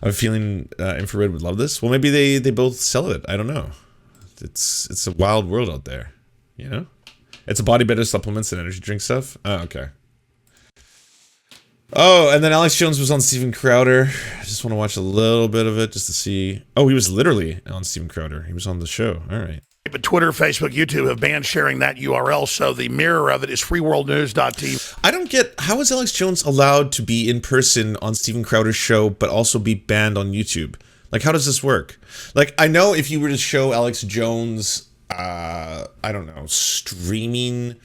I have a feeling Infrared would love this. Well, maybe they both sell it. I don't know. It's a wild world out there, you know? It's a bodybuilder supplements and energy drink stuff. Oh, okay. Oh, and then Alex Jones was on Steven Crowder. I just want to watch a little bit of it just to see. Oh, he was literally on Steven Crowder. He was on the show. All right. But Twitter, Facebook, YouTube have banned sharing that URL, so the mirror of it is freeworldnews.tv. I don't get, how is Alex Jones allowed to be in person on Steven Crowder's show, but also be banned on YouTube? Like, how does this work? Like, I know if you were to show Alex Jones, I don't know, streaming,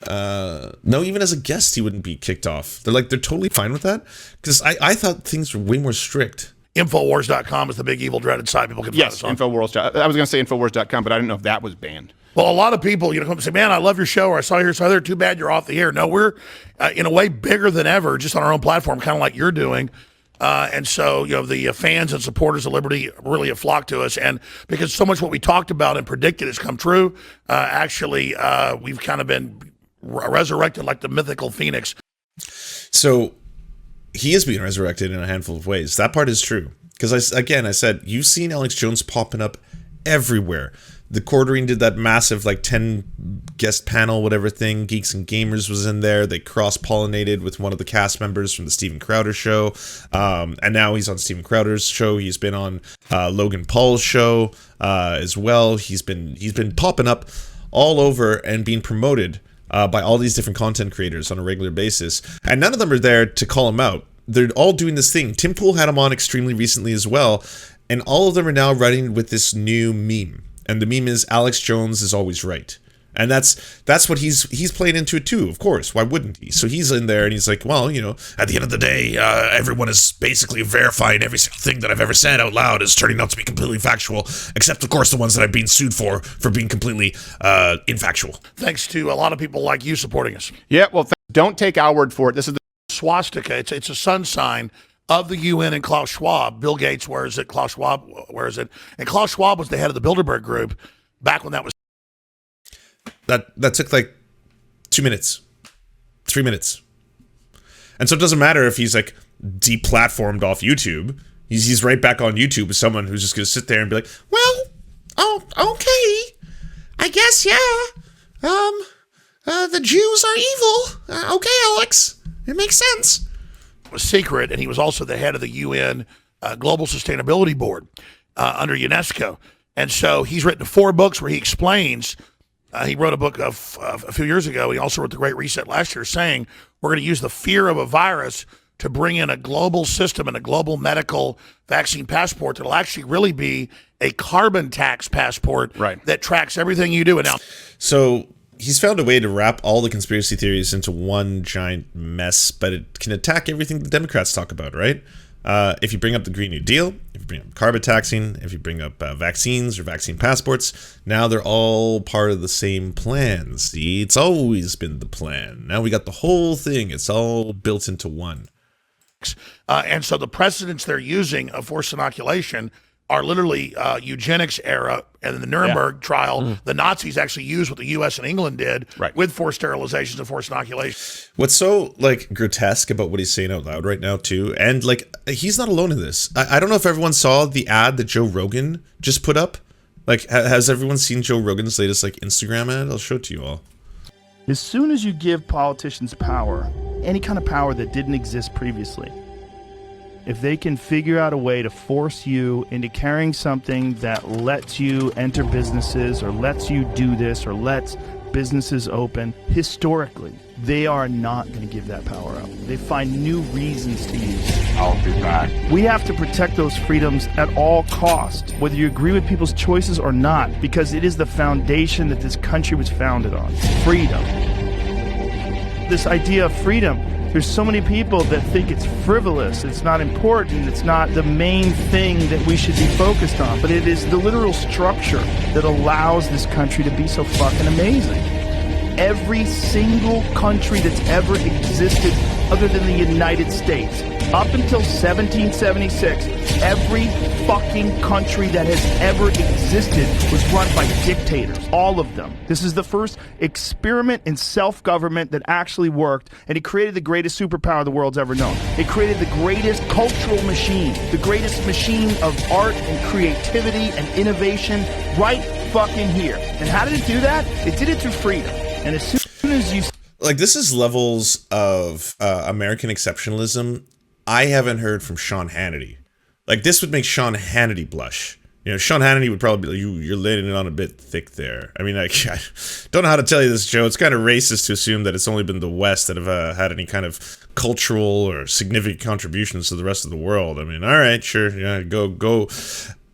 no, even as a guest, he wouldn't be kicked off. They're totally fine with that? Because I thought things were way more strict. Infowars.com is the big evil dreaded site people can find us on. Infowars. I was going to say Infowars.com, but I didn't know if that was banned. Well, a lot of people, come and say, man, I love your show, or I saw you here, so there, too bad you're off the air. No, we're in a way bigger than ever, just on our own platform, kind of like you're doing. And so, the fans and supporters of Liberty really have flocked to us. And because so much what we talked about and predicted has come true, actually, we've kind of been resurrected like the mythical phoenix. So he is being resurrected in a handful of ways. That part is true. Because I said, you've seen Alex Jones popping up everywhere. The Quartering did that massive 10 guest panel, whatever thing. Geeks and Gamers was in there. They cross-pollinated with one of the cast members from the Steven Crowder show. And now he's on Steven Crowder's show. He's been on Logan Paul's show as well. He's been popping up all over and being promoted by all these different content creators on a regular basis. And none of them are there to call him out. They're all doing this thing. Tim Pool had him on extremely recently as well. And all of them are now running with this new meme. And the meme is Alex Jones is always right. And that's what he's playing into it too, of course. Why wouldn't he? So he's in there and he's like, well, at the end of the day, everyone is basically verifying every single thing that I've ever said out loud is turning out to be completely factual, except, of course, the ones that I've been sued for being completely infactual. Thanks to a lot of people like you supporting us. Yeah, well, don't take our word for it. This is the swastika. It's a sun sign of the UN and Klaus Schwab. Bill Gates wears it. Klaus Schwab wears it. And Klaus Schwab was the head of the Bilderberg Group back when that was. That took 2 minutes, 3 minutes. And so it doesn't matter if he's deplatformed off YouTube. He's right back on YouTube with someone who's just going to sit there and be like, well, oh, okay. I guess, yeah. The Jews are evil. Okay, Alex. It makes sense. Was secret, and he was also the head of the UN Global Sustainability Board under UNESCO. And so he's written 4 books where he explains. He wrote a book a few years ago. He also wrote The Great Reset last year, saying we're going to use the fear of a virus to bring in a global system and a global medical vaccine passport that'll actually really be a carbon tax passport that tracks everything you do. And now, so he's found a way to wrap all the conspiracy theories into one giant mess, but it can attack everything the Democrats talk about, right? If you bring up the Green New Deal, if you bring up carbon taxing, if you bring up vaccines or vaccine passports, now they're all part of the same plan. See, it's always been the plan. Now we got the whole thing. It's all built into one. And so the precedents they're using of forced inoculation are literally eugenics era, and in the Nuremberg trial, the Nazis actually used what the U.S. and England did with forced sterilizations and forced inoculation. What's so grotesque about what he's saying out loud right now too, and he's not alone in this. I don't know if everyone saw the ad that Joe Rogan just put up. Has everyone seen Joe Rogan's latest Instagram ad? I'll show it to you all. As soon as you give politicians power, any kind of power that didn't exist previously, if they can figure out a way to force you into carrying something that lets you enter businesses or lets you do this or lets businesses open, historically, they are not going to give that power up. They find new reasons to use it. I'll be back. We have to protect those freedoms at all costs, whether you agree with people's choices or not, because it is the foundation that this country was founded on. Freedom. This idea of freedom, there's so many people that think it's frivolous, it's not important, it's not the main thing that we should be focused on, but it is the literal structure that allows this country to be so fucking amazing. Every single country that's ever existed other than the United States, up until 1776, every fucking country that has ever existed was run by dictators. All of them. This is the first experiment in self-government that actually worked, and it created the greatest superpower the world's ever known. It created the greatest cultural machine, the greatest machine of art and creativity and innovation right fucking here. And how did it do that? It did it through freedom. And as soon as you... this is levels of American exceptionalism I haven't heard from Sean Hannity. This would make Sean Hannity blush. You know, Sean Hannity would probably be like, you're laying it on a bit thick there. I mean, I don't know how to tell you this, Joe. It's kind of racist to assume that it's only been the West that have had any kind of cultural or significant contributions to the rest of the world. I mean, all right, sure, yeah, go.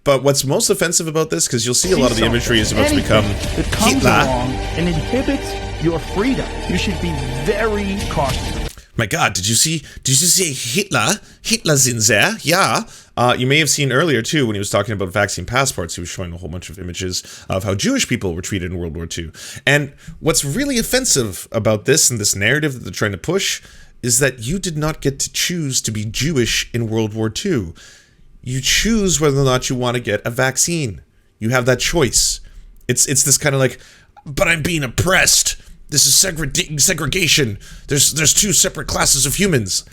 But what's most offensive about this, because you'll see a lot of the imagery is about to become that comes Hitler. along and inhibits your freedom. You should be very cautious. My God, did you see Hitler? Hitler's in there, yeah. You may have seen earlier, too, when he was talking about vaccine passports, he was showing a whole bunch of images of how Jewish people were treated in World War II. And what's really offensive about this and this narrative that they're trying to push is that you did not get to choose to be Jewish in World War II. You choose whether or not you want to get a vaccine. You have that choice. It's this kind of like, but I'm being oppressed. This is segregation. There's two separate classes of humans.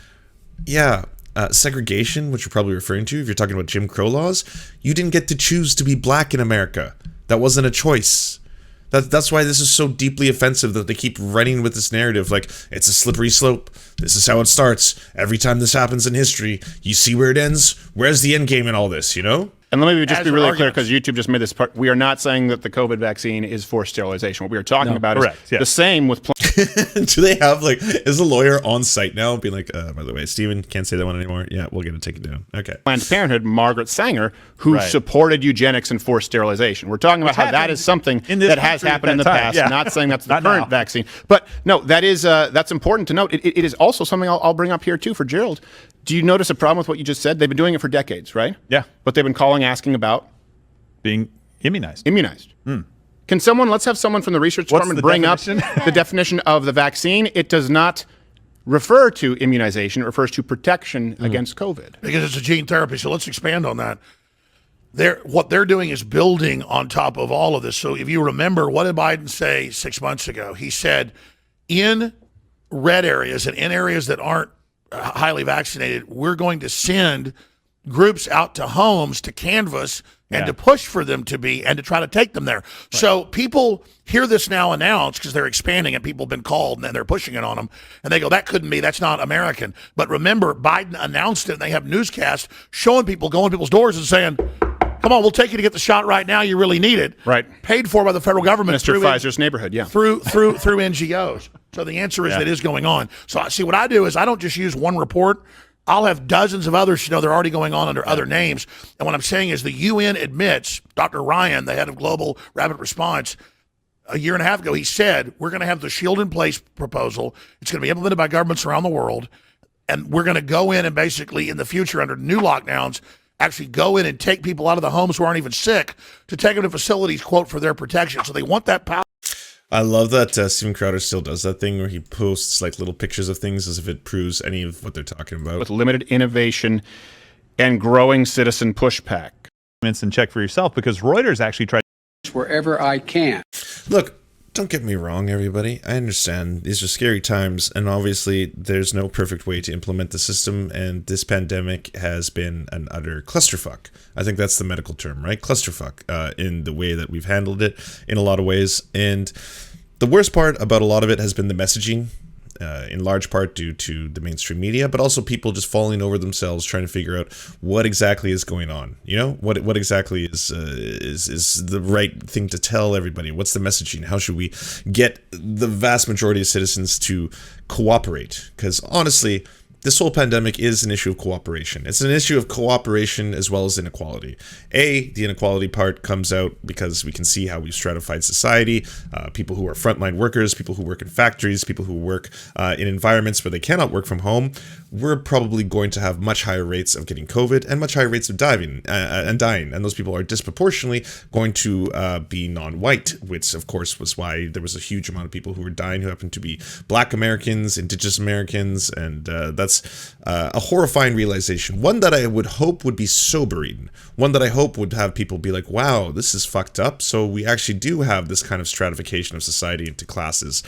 Yeah, segregation, which you're probably referring to if you're talking about Jim Crow laws. You didn't get to choose to be black in America. That wasn't a choice. That's why this is so deeply offensive that they keep running with this narrative like it's a slippery slope. This is how it starts. Every time this happens in history, you see where it ends. Where's the end game in all this, you know? And let me just be really clear, because YouTube just made this part. We are not saying that the COVID vaccine is for sterilization. What we are talking about is the same with... Do they have, like, is the lawyer on site now being like, by the way, Steven, can't say that one anymore? Yeah, we'll get it taken down. Okay. Planned Parenthood, Margaret Sanger, who supported eugenics and forced sterilization. We're talking about how that is something that has happened in the past, not saying that's the current vaccine. But no, that is that's important to note. It is also something I'll bring up here, too, for Gerald. Do you notice a problem with what you just said? They've been doing it for decades, right? Yeah. But they've been asking about being immunized. Let's have someone from the research department bring up the definition of the vaccine. It does not refer to immunization. It refers to protection against COVID. Because it's a gene therapy. So let's expand on that. What they're doing is building on top of all of this. So if you remember, what did Biden say 6 months ago? He said, in red areas and in areas that aren't highly vaccinated, we're going to send groups out to homes to canvass and to push for them to be and to try to take them there. Right. So people hear this now announced because they're expanding and people have been called and then they're pushing it on them. And they go, that couldn't be, that's not American. But remember, Biden announced it and they have newscasts showing people, going to people's doors and saying, come on, we'll take you to get the shot right now. You really need it. Right. Paid for by the federal government. Mr. Pfizer's neighborhood, Through NGOs. So the answer is that is going on. So see, what I do is I don't just use one report. I'll have dozens of others, they're already going on under other names. And what I'm saying is the UN admits, Dr. Ryan, the head of Global Rapid Response, a year and a half ago, he said, we're going to have the shield in place proposal. It's going to be implemented by governments around the world. And we're going to go in and basically in the future under new lockdowns, actually go in and take people out of the homes who aren't even sick to take them to facilities, quote, for their protection. So they want that power. I love that Steven Crowder still does that thing where he posts like little pictures of things as if it proves any of what they're talking about. With limited innovation and growing citizen pushback. And check for yourself, because Reuters actually tried wherever I can. Look, don't get me wrong, everybody. I understand these are scary times, and obviously there's no perfect way to implement the system, and this pandemic has been an utter clusterfuck. I think that's the medical term, right? Clusterfuck, in the way that we've handled it in a lot of ways. And the worst part about a lot of it has been the messaging, in large part due to the mainstream media, but also people just falling over themselves trying to figure out what exactly is going on. You know, what exactly is the right thing to tell everybody? What's the messaging? How should we get the vast majority of citizens to cooperate? Because honestly, this whole pandemic is an issue of cooperation. It's an issue of cooperation as well as inequality. The inequality part comes out because we can see how we've stratified society. People who are frontline workers, people who work in factories, people who work in environments where they cannot work from home, we're probably going to have much higher rates of getting COVID and much higher rates of dying. And those people are disproportionately going to be non-white, which of course was why there was a huge amount of people who were dying who happened to be Black Americans, Indigenous Americans, and that's a horrifying realization. One that I would hope would be sobering. One that I hope would have people be like, wow, this is fucked up. So we actually do have this kind of stratification of society into classes.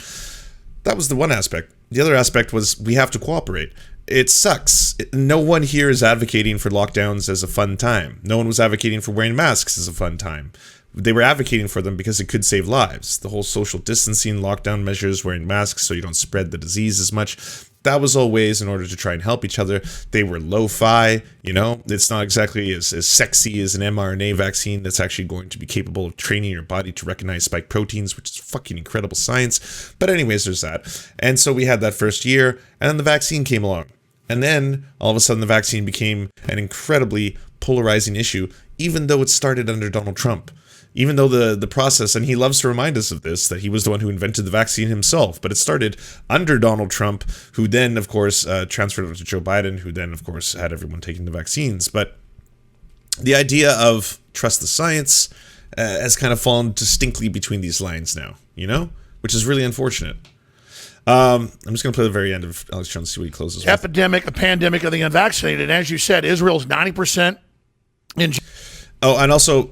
That was the one aspect. The other aspect was we have to cooperate. It sucks. No one here is advocating for lockdowns as a fun time. No one was advocating for wearing masks as a fun time. They were advocating for them because it could save lives. The whole social distancing, lockdown measures, wearing masks so you don't spread the disease as much. that was all ways in order to try and help each other. They were lo-fi, you know, it's not exactly as sexy as an mRNA vaccine that's actually going to be capable of training your body to recognize spike proteins, which is fucking incredible science. But anyways, there's that. And so we had that first year, and then the vaccine came along. And then all of a sudden the vaccine became an incredibly polarizing issue, even though it started under Donald Trump. Even though the process, and he loves to remind us of this, that he was the one who invented the vaccine himself, but it started under Donald Trump, who then, of course, transferred it to Joe Biden, who then, of course, had everyone taking the vaccines. But the idea of trust the science has kind of fallen distinctly between these lines now, you know, which is really unfortunate. I'm just going to play the very end of Alex Jones, see what he closes with. Epidemic, a pandemic of the unvaccinated. As you said, Israel's 90% in. Oh, and also,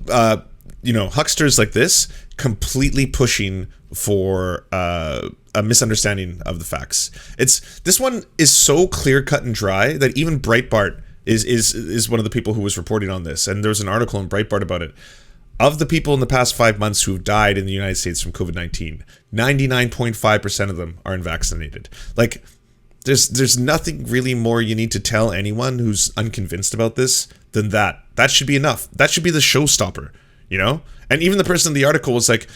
you know, hucksters like this completely pushing for a misunderstanding of the facts. This one is so clear cut and dry that even Breitbart is one of the people who was reporting on this, and there was an article in Breitbart about it. Of the people in the past 5 months who've died in the United States from COVID-19, 99.5% of them are unvaccinated. Like, there's nothing really more you need to tell anyone who's unconvinced about this than that. That should be enough. That should be the showstopper. You know? And even the person in the article was like,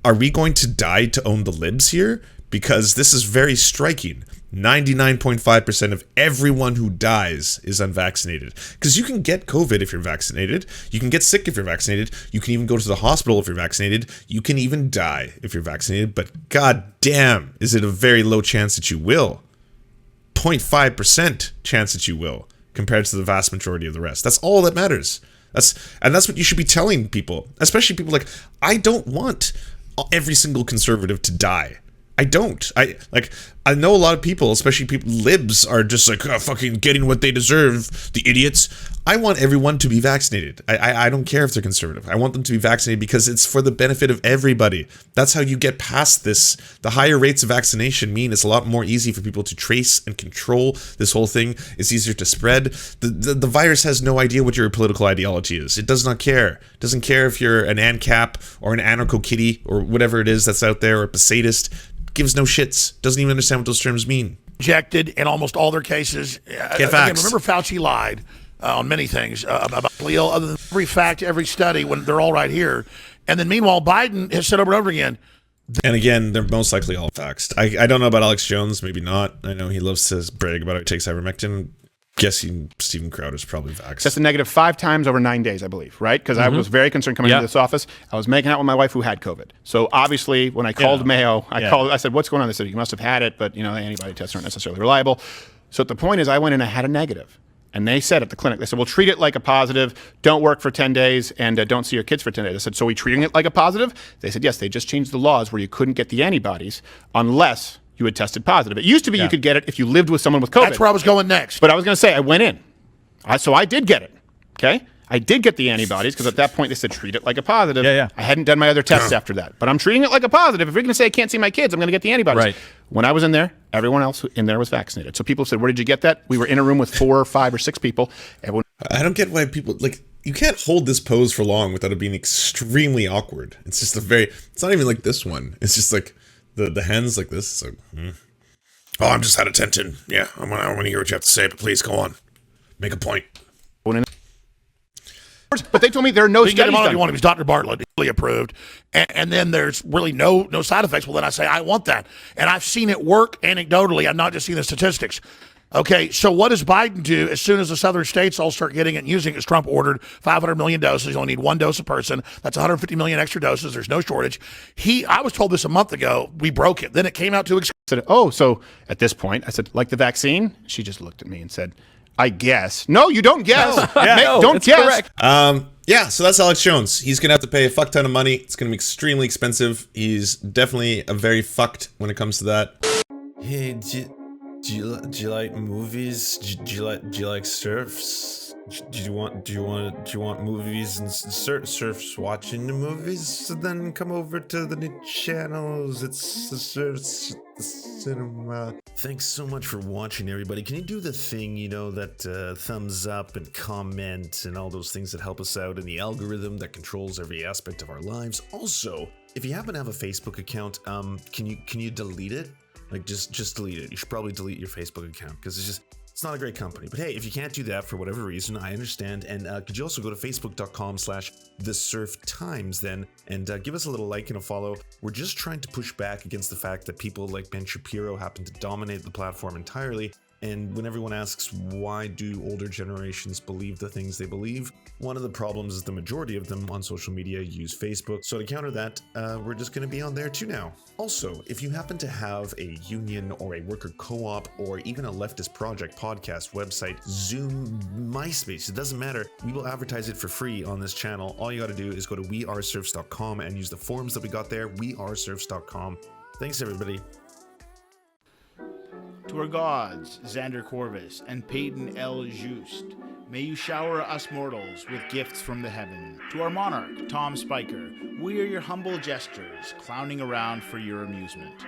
are we going to die to own the libs here? Because this is very striking. 99.5% of everyone who dies is unvaccinated. Because you can get COVID if you're vaccinated. You can get sick if you're vaccinated. You can even go to the hospital if you're vaccinated. You can even die if you're vaccinated. But god damn, is it a very low chance that you will. 0.5% chance that you will, compared to the vast majority of the rest. That's all that matters. That's what you should be telling people, especially people like, I don't want every single conservative to die. I don't. I know a lot of people, especially people, libs, are just like, oh, fucking getting what they deserve, the idiots. I want everyone to be vaccinated. I don't care if they're conservative. I want them to be vaccinated because it's for the benefit of everybody. That's how you get past this. The higher rates of vaccination mean it's a lot more easy for people to trace and control this whole thing. It's easier to spread. The virus has no idea what your political ideology is. It does not care. It doesn't care if you're an ANCAP or an anarcho-kitty or whatever it is that's out there, or a Passadist. Gives no shits. Doesn't even understand what those terms mean. Injected in almost all their cases. Again, remember, Fauci lied on many things about polio, other than every fact, every study, when they're all right here. And then meanwhile, Biden has said over and over again. And again, they're most likely all faxed. I don't know about Alex Jones, maybe not. I know he loves to brag about it. He takes ivermectin. Guessing Steven Crowder's probably vaxxed. That's a negative 5 times over 9 days, I believe, right? Because I was very concerned coming into this office. I was making out with my wife who had COVID. So obviously, when I called Mayo, I said, what's going on? They said, you must have had it, but you know, the antibody tests aren't necessarily reliable. So the point is, I went in and I had a negative. And they said at the clinic, they said, well, treat it like a positive, don't work for 10 days, and don't see your kids for 10 days. I said, so are we treating it like a positive? They said, yes, they just changed the laws where you couldn't get the antibodies unless you had tested positive. It used to be you could get it if you lived with someone with COVID. That's where I was going next. But I was going to say, I went in. So I did get it, okay? I did get the antibodies because at that point they said treat it like a positive. I hadn't done my other tests after that. But I'm treating it like a positive. If you're going to say I can't see my kids, I'm going to get the antibodies. Right. When I was in there, everyone else in there was vaccinated. So people said, where did you get that? We were in a room with 4 or 5 or 6 people. Everyone. I don't get why people, like, you can't hold this pose for long without it being extremely awkward. It's just it's not even like this one. It's just like the hands like this. It's like, oh, I'm just out of attention. Yeah, I want to hear what you have to say, but please go on. Make a point. But they told me there are no studies done. He was Dr. Bartlett, fully approved, and then there's really no side effects. Well, then I say I want that, and I've seen it work anecdotally. I've not just seen the statistics. Okay, so what does Biden do as soon as the southern states all start getting it and using it? As Trump ordered 500 million doses. You only need 1 dose a person. That's 150 million extra doses. There's no shortage. I was told this a month ago. We broke it. Then it came out to. Said, oh, so at this point, I said, like the vaccine? She just looked at me and said, I guess. No, you don't guess. Don't guess. Correct. Yeah, so that's Alex Jones. He's going to have to pay a fuck ton of money. It's going to be extremely expensive. He's definitely a very fucked when it comes to that. Hey, do you like movies? Do you like Serfs? Do you want movies and Serfs watching the movies? So then come over to the new channels. It's the Serfs Cinema. Thanks so much for watching, everybody. Can you do the thing, you know, that thumbs up and comment and all those things that help us out in the algorithm that controls every aspect of our lives? Also, if you happen to have a Facebook account, can you delete it? Like, just delete it. You should probably delete your Facebook account because it's not a great company. But hey, if you can't do that for whatever reason, I understand. And could you also go to facebook.com/thesurftimes then and give us a little like and a follow. We're just trying to push back against the fact that people like Ben Shapiro happen to dominate the platform entirely. And when everyone asks why do older generations believe the things they believe, one of the problems is the majority of them on social media use Facebook. So to counter that, we're just going to be on there too now. Also, if you happen to have a union or a worker co-op or even a leftist project, podcast, website, Zoom, MySpace, it doesn't matter. We will advertise it for free on this channel. All you got to do is go to weareserfs.com and use the forms that we got there, weareserfs.com. Thanks, everybody. To our gods, Xander Corvus and Peyton L. Just, may you shower us mortals with gifts from the heaven. To our monarch, Tom Spiker, we are your humble jesters, clowning around for your amusement.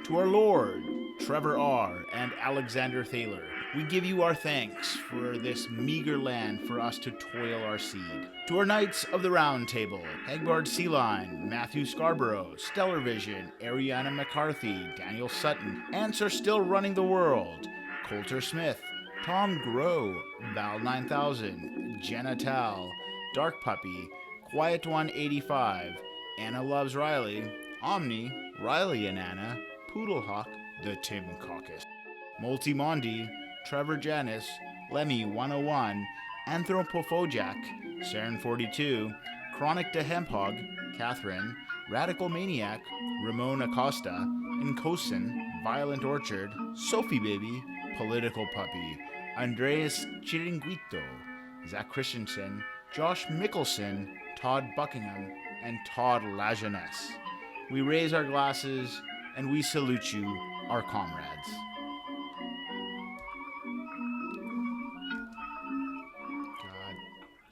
To our lord, Trevor R. and Alexander Thaler, we give you our thanks for this meager land for us to toil our seed. To our knights of the Round Table, Egbard Sealine, Matthew Scarborough, Stellar Vision, Ariana McCarthy, Daniel Sutton, Ants Are Still Running the World, Coulter Smith, Tom Groh, Val 9000, Jenna Tal, Dark Puppy, Quiet One 85, Anna Loves Riley, Omni, Riley and Anna, Poodlehawk, The Tim Caucus, Multimondi, Trevor Janis, Lemmy 101, Anthropophojak, Saren 42, Chronic de Hemphog, Catherine, Radical Maniac, Ramon Acosta, Incosin, Violent Orchard, Sophie Baby, Political Puppy, Andreas Chiringuito, Zach Christensen, Josh Mickelson, Todd Buckingham, and Todd Lajeunesse. We raise our glasses and we salute you, our comrades.